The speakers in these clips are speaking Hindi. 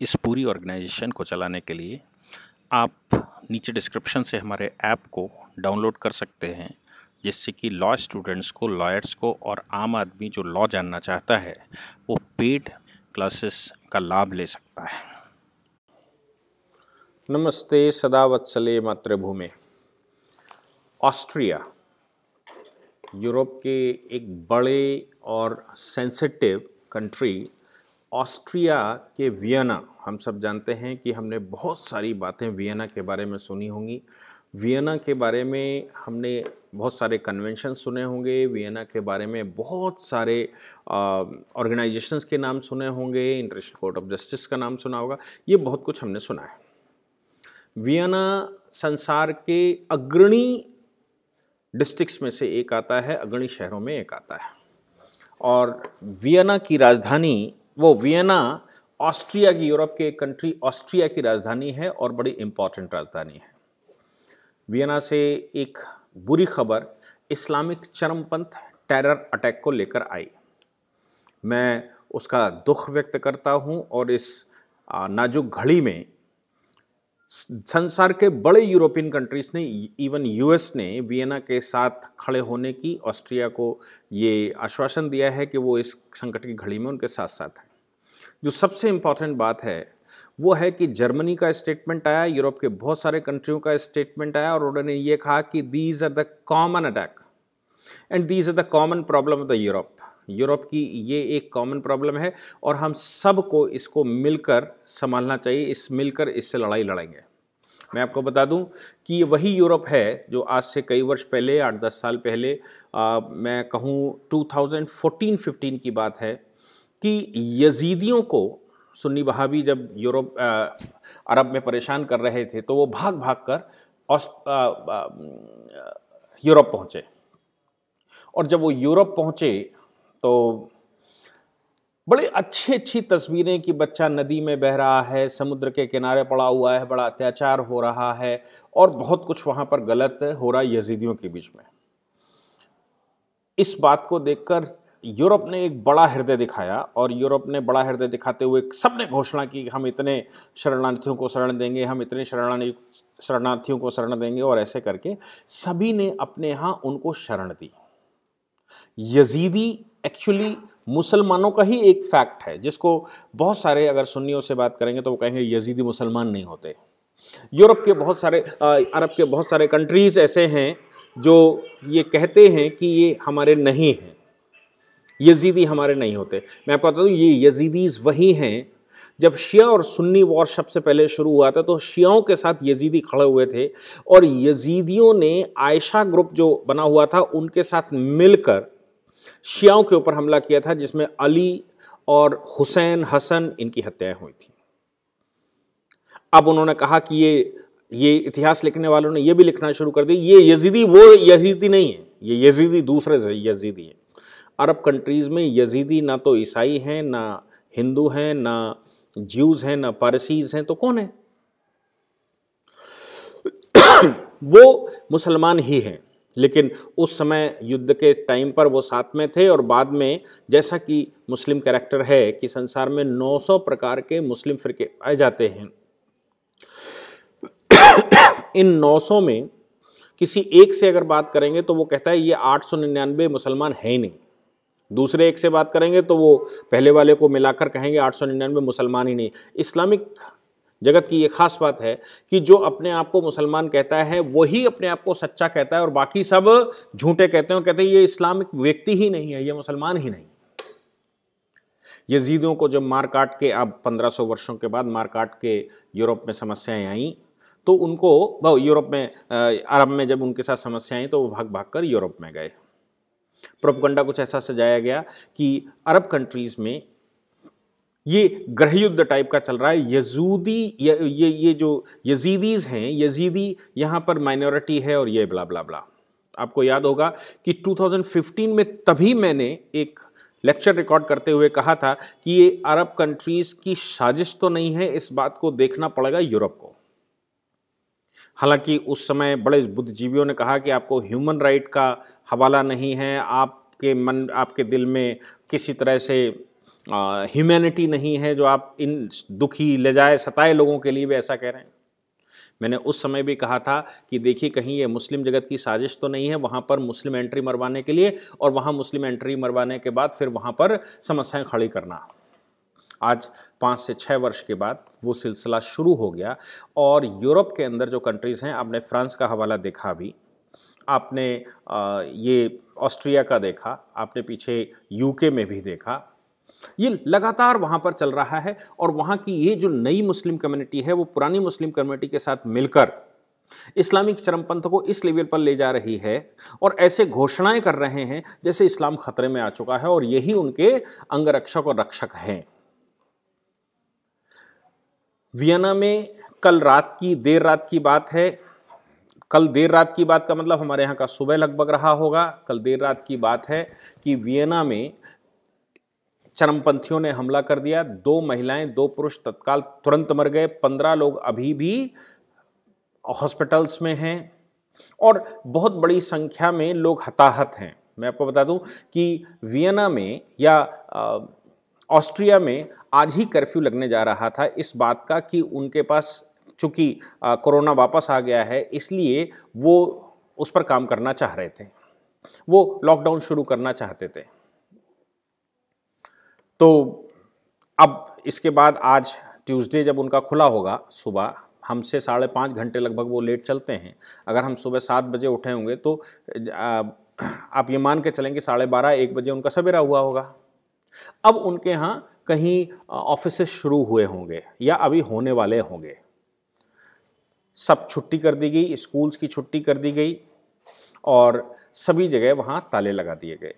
इस पूरी ऑर्गेनाइजेशन को चलाने के लिए आप नीचे डिस्क्रिप्शन से हमारे ऐप को डाउनलोड कर सकते हैं, जिससे कि लॉ स्टूडेंट्स को, लॉयर्स को और आम आदमी जो लॉ जानना चाहता है वो पेड क्लासेस का लाभ ले सकता है। नमस्ते सदा वत्सले मातृभूमि। ऑस्ट्रिया यूरोप के एक बड़े और सेंसिटिव कंट्री ऑस्ट्रिया के वियना, हम सब जानते हैं कि हमने बहुत सारी बातें वियना के बारे में सुनी होंगी। वियना के बारे में हमने बहुत सारे कन्वेंशन सुने होंगे, वियना के बारे में बहुत सारे ऑर्गेनाइजेशंस के नाम सुने होंगे, इंटरनेशनल कोर्ट ऑफ जस्टिस का नाम सुना होगा, ये बहुत कुछ हमने सुना है। वियना संसार के अग्रणी डिस्ट्रिक्ट्स में से एक आता है, अग्रणी शहरों में एक आता है। और वियना की राजधानी, वो वियना ऑस्ट्रिया की, यूरोप के एक कंट्री ऑस्ट्रिया की राजधानी है और बड़ी इम्पॉर्टेंट राजधानी है। वियना से एक बुरी खबर इस्लामिक चरमपंथ टेरर अटैक को लेकर आई। मैं उसका दुख व्यक्त करता हूं और इस नाजुक घड़ी में संसार के बड़े यूरोपियन कंट्रीज़ ने, इवन यूएस ने वियना के साथ खड़े होने की ऑस्ट्रिया को ये आश्वासन दिया है कि वो इस संकट की घड़ी में उनके साथ साथ है। जो सबसे इम्पॉर्टेंट बात है वो है कि जर्मनी का स्टेटमेंट आया, यूरोप के बहुत सारे कंट्रियों का स्टेटमेंट आया और उन्होंने ये कहा कि these are the common attack and these are the common problem of the Europe. Europe की ये एक कॉमन प्रॉब्लम है और हम सबको इसको मिलकर संभालना चाहिए, मिलकर इससे लड़ाई लड़ेंगे। मैं आपको बता दूं कि ये वही यूरोप है जो आज से कई वर्ष पहले, 8-10 साल पहले, मैं कहूं 2014-15 की बात है, कि यजीदियों को सुन्नी वहाबी जब यूरोप अरब में परेशान कर रहे थे तो वो भाग भाग कर यूरोप पहुँचे। और जब वो यूरोप पहुँचे तो बड़ी अच्छी तस्वीरें कि बच्चा नदी में बह रहा है, समुद्र के किनारे पड़ा हुआ है, बड़ा अत्याचार हो रहा है और बहुत कुछ वहाँ पर गलत हो रहा है यजीदियों के बीच में। इस बात को देखकर यूरोप ने एक बड़ा हृदय दिखाया और यूरोप ने बड़ा हृदय दिखाते हुए सबने घोषणा की कि हम इतने शरणार्थियों को शरण देंगे, हम इतने शरणार्थियों को शरण देंगे, और ऐसे करके सभी ने अपने यहाँ उनको शरण दी। यजीदी एक्चुअली मुसलमानों का ही एक फैक्ट है, जिसको बहुत सारे, अगर सुन्नियों से बात करेंगे तो वो कहेंगे यजीदी मुसलमान नहीं होते। यूरोप के बहुत सारे, अरब के बहुत सारे कंट्रीज़ ऐसे हैं जो ये कहते हैं कि ये हमारे नहीं हैं, यजीदी हमारे नहीं होते। मैं आपको बता दूं, ये यजीदीज़ वही हैं। जब शिया और सुन्नी वॉर सबसे पहले शुरू हुआ था तो शियाओं के साथ यजीदी खड़े हुए थे और यजीदियों ने आयशा ग्रुप जो बना हुआ था उनके साथ मिलकर शियाओं के ऊपर हमला किया था, जिसमें अली और हुसैन, हसन, इनकी हत्याएं हुई थी। अब उन्होंने कहा कि ये इतिहास लिखने वालों ने ये भी लिखना शुरू कर दी, ये यजीदी वो यजीदी नहीं है, ये यजीदी दूसरे से यजीदी है। अरब कंट्रीज़ में यजीदी ना तो ईसाई हैं, ना हिंदू हैं, ना ज्यूज़ हैं, ना पारसीज़ हैं, तो कौन है? वो मुसलमान ही हैं। लेकिन उस समय युद्ध के टाइम पर वो साथ में थे और बाद में, जैसा कि मुस्लिम कैरेक्टर है कि संसार में 900 प्रकार के मुस्लिम फ़िरके पाए जाते हैं, इन 900 में किसी एक से अगर बात करेंगे तो वो कहता है ये 899 मुसलमान है ही नहीं। दूसरे एक से बात करेंगे तो वो पहले वाले को मिलाकर कहेंगे 899 मुसलमान ही नहीं। इस्लामिक जगत की ये खास बात है कि जो अपने आप को मुसलमान कहता है वही अपने आप को सच्चा कहता है और बाकी सब झूठे कहते हैं, कहते हैं ये इस्लामिक व्यक्ति ही नहीं है, ये मुसलमान ही नहीं। यजीदियों को जब मार काट के, अब 1500 वर्षों के बाद मार काट के यूरोप में समस्याएं आईं तो उनको, यूरोप में, अरब में जब उनके साथ समस्याएं आई तो वो भाग भाग कर यूरोप में गए। प्रोपगंडा कुछ ऐसा सजाया गया कि अरब कंट्रीज़ में ये गृह युद्ध टाइप का चल रहा है। ये जो यजीदीज़ हैं, यजीदी यहाँ पर माइनॉरिटी है और ये ब्ला ब्ला ब्ला। आपको याद होगा कि 2015 में तभी मैंने एक लेक्चर रिकॉर्ड करते हुए कहा था कि ये अरब कंट्रीज़ की साजिश तो नहीं है, इस बात को देखना पड़ेगा यूरोप को। हालांकि उस समय बड़े बुद्धिजीवियों ने कहा कि आपको ह्यूमन राइट का हवाला नहीं है, आपके दिल में किसी तरह से ह्यूमैनिटी नहीं है जो आप इन दुखी ले जाए सताए लोगों के लिए भी ऐसा कह रहे हैं। मैंने उस समय भी कहा था कि देखिए कहीं ये मुस्लिम जगत की साजिश तो नहीं है वहाँ पर मुस्लिम एंट्री मरवाने के लिए, और वहाँ मुस्लिम एंट्री मरवाने के बाद फिर वहाँ पर समस्याएं खड़ी करना। आज 5 से 6 वर्ष के बाद वो सिलसिला शुरू हो गया, और यूरोप के अंदर जो कंट्रीज़ हैं, आपने फ्रांस का हवाला देखा अभी, आपने ये ऑस्ट्रिया का देखा, आपने पीछे यूके में भी देखा, ये लगातार वहाँ पर चल रहा है। और वहाँ की ये जो नई मुस्लिम कम्युनिटी है वो पुरानी मुस्लिम कम्युनिटी के साथ मिलकर इस्लामिक चरमपंथ को इस लेवल पर ले जा रही है और ऐसे घोषणाएं कर रहे हैं जैसे इस्लाम खतरे में आ चुका है, और यही उनके अंगरक्षक और रक्षक हैं। वियना में कल देर रात की बात है, कल देर रात की बात का मतलब हमारे यहाँ का सुबह लगभग रहा होगा। कल देर रात की बात है कि वियना में चरमपंथियों ने हमला कर दिया, 2 महिलाएं 2 पुरुष तत्काल तुरंत मर गए, 15 लोग अभी भी हॉस्पिटल्स में हैं और बहुत बड़ी संख्या में लोग हताहत हैं। मैं आपको बता दूं कि वियना में या ऑस्ट्रिया में आज ही कर्फ्यू लगने जा रहा था इस बात का कि उनके पास चूंकि कोरोना वापस आ गया है, इसलिए वो उस पर काम करना चाह रहे थे, वो लॉकडाउन शुरू करना चाहते थे। तो अब इसके बाद आज ट्यूसडे जब उनका खुला होगा सुबह, हमसे 5.5 घंटे लगभग वो लेट चलते हैं। अगर हम सुबह 7 बजे उठे होंगे तो आप ये मान के चलेंगे 12:30-1 बजे उनका सवेरा हुआ होगा। अब उनके यहाँ कहीं ऑफिसेस शुरू हुए होंगे या अभी होने वाले होंगे। सब छुट्टी कर दी गई, स्कूल्स की छुट्टी कर दी गई और सभी जगह वहाँ ताले लगा दिए गए।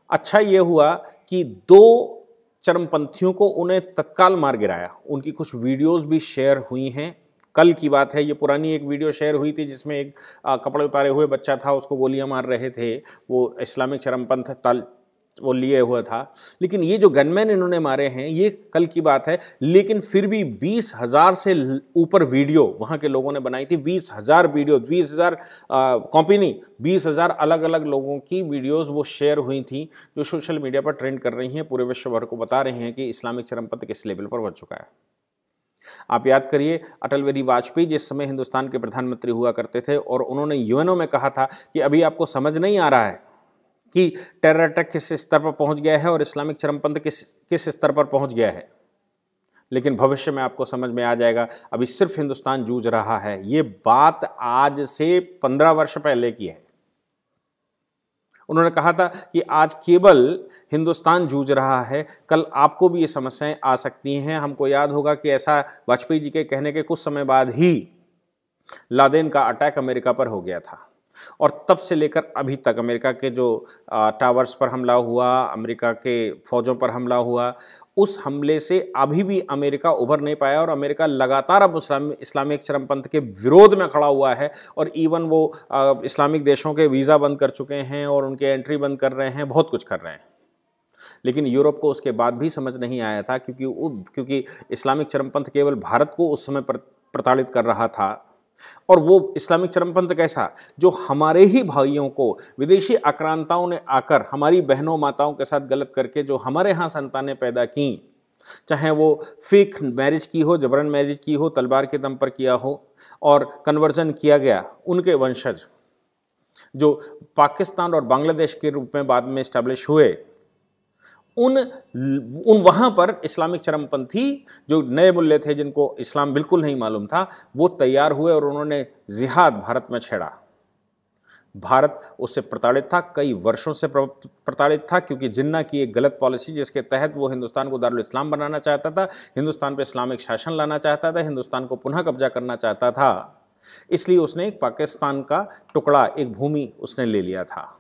अच्छा ये हुआ कि 2 चरमपंथियों को उन्हें तत्काल मार गिराया। उनकी कुछ वीडियोस भी शेयर हुई हैं। कल की बात है, ये पुरानी एक वीडियो शेयर हुई थी जिसमें एक कपड़े उतारे हुए बच्चा था, उसको गोलियां मार रहे थे, वो इस्लामिक चरमपंथ वो लिए हुआ था। लेकिन ये जो गनमैन इन्होंने मारे हैं ये कल की बात है, लेकिन फिर भी 20,000 से ऊपर वीडियो वहाँ के लोगों ने बनाई थी। 20,000 वीडियो, 20,000 कॉपी नहीं, 20,000 अलग अलग लोगों की वीडियोस वो शेयर हुई थी जो सोशल मीडिया पर ट्रेंड कर रही हैं, पूरे विश्व भर को बता रहे हैं कि इस्लामिक चरमपंथ किस लेवल पर बढ़ चुका है। आप याद करिए अटल बिहारी वाजपेयी जिस समय हिंदुस्तान के प्रधानमंत्री हुआ करते थे और उन्होंने यूएनओ में कहा था कि अभी आपको समझ नहीं आ रहा है कि टेरर अटैक किस स्तर पर पहुंच गया है और इस्लामिक चरमपंथ किस स्तर पर पहुंच गया है, लेकिन भविष्य में आपको समझ में आ जाएगा। अभी सिर्फ हिंदुस्तान जूझ रहा है। ये बात आज से 15 वर्ष पहले की है। उन्होंने कहा था कि आज केवल हिंदुस्तान जूझ रहा है, कल आपको भी ये समस्याएं आ सकती हैं। हमको याद होगा कि ऐसा वाजपेयी जी के कहने के कुछ समय बाद ही लादेन का अटैक अमेरिका पर हो गया था और तब से लेकर अभी तक अमेरिका के जो टावर्स पर हमला हुआ, अमेरिका के फौजों पर हमला हुआ, उस हमले से अभी भी अमेरिका उभर नहीं पाया और अमेरिका लगातार अब इस्लामिक चरमपंथ के विरोध में खड़ा हुआ है और इवन वो इस्लामिक देशों के वीज़ा बंद कर चुके हैं और उनके एंट्री बंद कर रहे हैं, बहुत कुछ कर रहे हैं। लेकिन यूरोप को उसके बाद भी समझ नहीं आया था क्योंकि इस्लामिक चरमपंथ केवल भारत को उस समय प्रताड़ित कर रहा था। और वो इस्लामिक चरमपंथ कैसा, जो हमारे ही भाइयों को विदेशी आक्रांताओं ने आकर हमारी बहनों माताओं के साथ गलत करके जो हमारे यहाँ संतानें पैदा की, चाहे वो फेक मैरिज की हो, जबरन मैरिज की हो, तलवार के दम पर किया हो और कन्वर्जन किया गया, उनके वंशज जो पाकिस्तान और बांग्लादेश के रूप में बाद में इस्टेब्लिश हुए, उन वहाँ पर इस्लामिक चरमपंथी जो नए मुल्ले थे जिनको इस्लाम बिल्कुल नहीं मालूम था, वो तैयार हुए और उन्होंने जिहाद भारत में छेड़ा। भारत उससे प्रताड़ित था, कई वर्षों से प्रताड़ित था, क्योंकि जिन्ना की एक गलत पॉलिसी जिसके तहत वो हिंदुस्तान को दारुल इस्लाम बनाना चाहता था, हिंदुस्तान पे इस्लामिक शासन लाना चाहता था, हिंदुस्तान को पुनः कब्जा करना चाहता था। इसलिए उसने एक पाकिस्तान का टुकड़ा, एक भूमि उसने ले लिया था,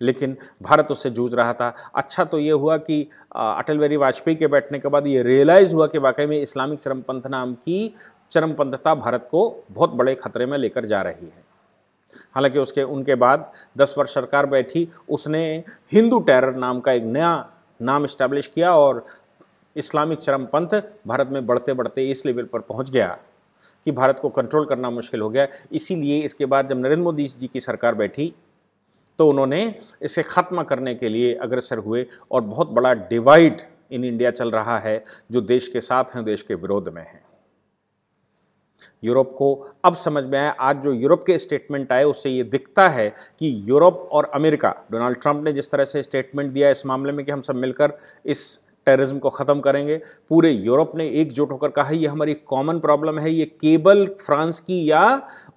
लेकिन भारत उससे जूझ रहा था। अच्छा तो ये हुआ कि अटल बिहारी वाजपेयी के बैठने के बाद ये रियलाइज़ हुआ कि वाकई में इस्लामिक चरमपंथ नाम की चरमपंथता भारत को बहुत बड़े खतरे में लेकर जा रही है। हालांकि उनके बाद 10 वर्ष सरकार बैठी, उसने हिंदू टेरर नाम का एक नया नाम इस्टेब्लिश किया और इस्लामिक चरमपंथ भारत में बढ़ते बढ़ते इस लेवल पर पहुँच गया कि भारत को कंट्रोल करना मुश्किल हो गया। इसीलिए इसके बाद जब नरेंद्र मोदी जी की सरकार बैठी तो उन्होंने इसे ख़त्म करने के लिए अग्रसर हुए और बहुत बड़ा डिवाइड इन इंडिया चल रहा है जो देश के साथ हैं, देश के विरोध में है। यूरोप को अब समझ में आया, आज जो यूरोप के स्टेटमेंट आए उससे ये दिखता है कि यूरोप और अमेरिका, डोनाल्ड ट्रंप ने जिस तरह से स्टेटमेंट दिया इस मामले में कि हम सब मिलकर इस टेररिज्म को ख़त्म करेंगे, पूरे यूरोप ने एकजुट होकर कहा ये हमारी कॉमन प्रॉब्लम है, ये केवल फ्रांस की या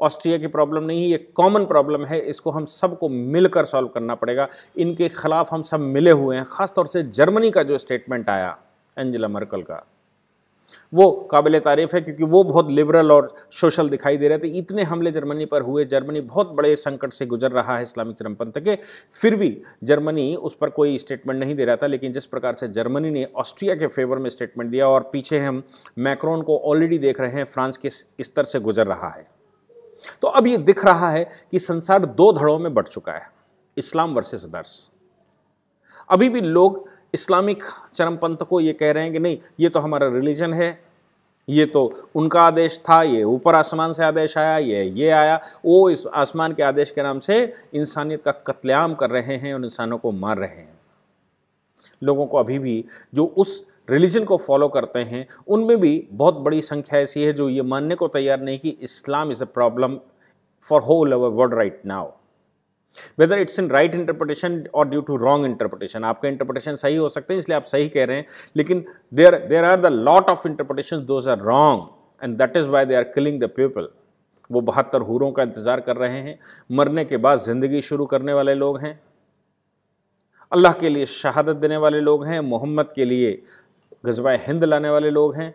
ऑस्ट्रिया की प्रॉब्लम नहीं है, ये कॉमन प्रॉब्लम है, इसको हम सबको मिलकर सॉल्व करना पड़ेगा, इनके खिलाफ हम सब मिले हुए हैं। ख़ासतौर से जर्मनी का जो स्टेटमेंट आया एंजेला मर्केल का, वो काबिल तारीफ़ है क्योंकि वो बहुत लिबरल और सोशल दिखाई दे रहे थे। इतने हमले जर्मनी पर हुए, जर्मनी बहुत बड़े संकट से गुजर रहा है इस्लामिक चरमपंथ के, फिर भी जर्मनी उस पर कोई स्टेटमेंट नहीं दे रहा था। लेकिन जिस प्रकार से जर्मनी ने ऑस्ट्रिया के फेवर में स्टेटमेंट दिया, और पीछे हम मैक्रोन को ऑलरेडी देख रहे हैं फ्रांस के स्तर से गुजर रहा है, तो अब ये दिख रहा है कि संसार दो धड़ों में बढ़ चुका है, इस्लाम वर्सेस अदर्स। अभी भी लोग इस्लामिक चरमपंथ को ये कह रहे हैं कि नहीं, ये तो हमारा रिलीजन है, ये तो उनका आदेश था, ये ऊपर आसमान से आदेश आया, ये आया, वो इस आसमान के आदेश के नाम से इंसानियत का कत्लेआम कर रहे हैं और इंसानों को मार रहे हैं। लोगों को अभी भी जो उस रिलीजन को फॉलो करते हैं उनमें भी बहुत बड़ी संख्या ऐसी है जो ये मानने को तैयार नहीं कि Islam is a problem for whole our world right now, whether it's in right interpretation और ड्यू टू रॉन्ग इंटरप्रिटेशन। आपका इंटरप्रिटेशन सही हो सकते हैं इसलिए आप सही कह रहे हैं, लेकिन there are the lot of interpretation those are wrong and that is why they are killing the people. वो 72 हूरों का इंतजार कर रहे हैं, मरने के बाद जिंदगी शुरू करने वाले लोग हैं, अल्लाह के लिए शहादत देने वाले लोग हैं, मोहम्मद के लिए गज़वा हिंद लाने वाले लोग हैं।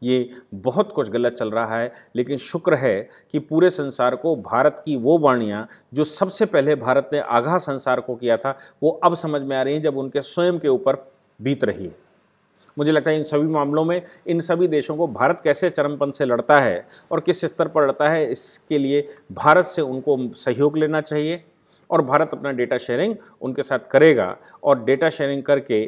ये बहुत कुछ गलत चल रहा है, लेकिन शुक्र है कि पूरे संसार को भारत की वो वाणियाँ जो सबसे पहले भारत ने आगाह संसार को किया था वो अब समझ में आ रही हैं जब उनके स्वयं के ऊपर बीत रही है। मुझे लगता है इन सभी मामलों में इन सभी देशों को भारत कैसे चरमपंथ से लड़ता है और किस स्तर पर लड़ता है, इसके लिए भारत से उनको सहयोग लेना चाहिए और भारत अपना डेटा शेयरिंग उनके साथ करेगा, और डेटा शेयरिंग करके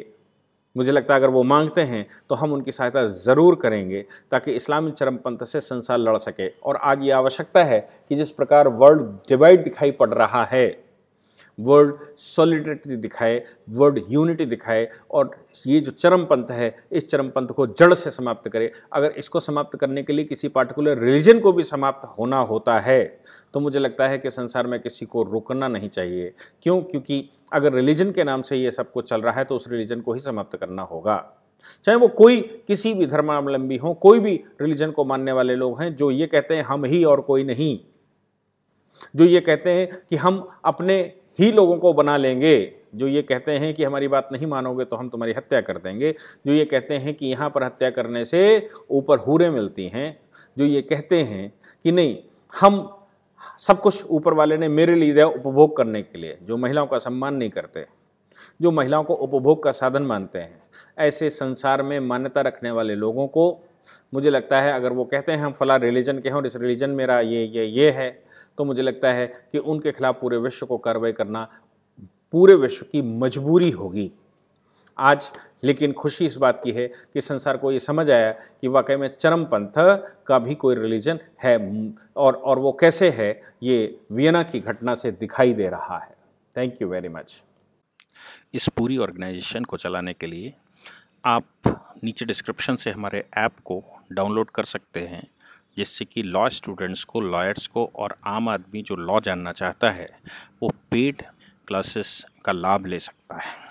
मुझे लगता है अगर वो मांगते हैं तो हम उनकी सहायता ज़रूर करेंगे ताकि इस्लामी चरमपंथ से संसार लड़ सके। और आज ये आवश्यकता है कि जिस प्रकार वर्ल्ड डिवाइड दिखाई पड़ रहा है, वर्ल्ड सॉलिडरिटी दिखाए, वर्ल्ड यूनिटी दिखाए, और ये जो चरमपंथ है इस चरमपंथ को जड़ से समाप्त करे। अगर इसको समाप्त करने के लिए किसी पार्टिकुलर रिलीजन को भी समाप्त होना होता है तो मुझे लगता है कि संसार में किसी को रुकना नहीं चाहिए। क्यों? क्योंकि अगर रिलीजन के नाम से ये सब कुछ चल रहा है तो उस रिलीजन को ही समाप्त करना होगा, चाहे वो कोई किसी भी धर्मावलंबी हो, कोई भी रिलीजन को मानने वाले लोग हैं जो ये कहते हैं हम ही और कोई नहीं, जो ये कहते हैं कि हम अपने ही लोगों को बना लेंगे, जो ये कहते हैं कि हमारी बात नहीं मानोगे तो हम तुम्हारी हत्या कर देंगे, जो ये कहते हैं कि यहाँ पर हत्या करने से ऊपर हूरें मिलती हैं, जो ये कहते हैं कि नहीं हम सब कुछ ऊपर वाले ने मेरे लिए दिया उपभोग करने के लिए, जो महिलाओं का सम्मान नहीं करते, जो महिलाओं को उपभोग का साधन मानते हैं, ऐसे संसार में मान्यता रखने वाले लोगों को मुझे लगता है अगर वो कहते हैं हम फला रिलीजन के हैं और इस रिलीजन मेरा ये है, तो मुझे लगता है कि उनके खिलाफ पूरे विश्व को कार्रवाई करना पूरे विश्व की मजबूरी होगी आज। लेकिन खुशी इस बात की है कि संसार को ये समझ आया कि वाकई में चरमपंथ का भी कोई रिलीजन है, और वो कैसे है ये वियना की घटना से दिखाई दे रहा है। Thank you very much. इस पूरी ऑर्गेनाइजेशन को चलाने के लिए आप नीचे डिस्क्रिप्शन से हमारे ऐप को डाउनलोड कर सकते हैं, जिससे कि लॉ स्टूडेंट्स को, लॉयर्स को और आम आदमी जो लॉ जानना चाहता है वो पेड क्लासेस का लाभ ले सकता है।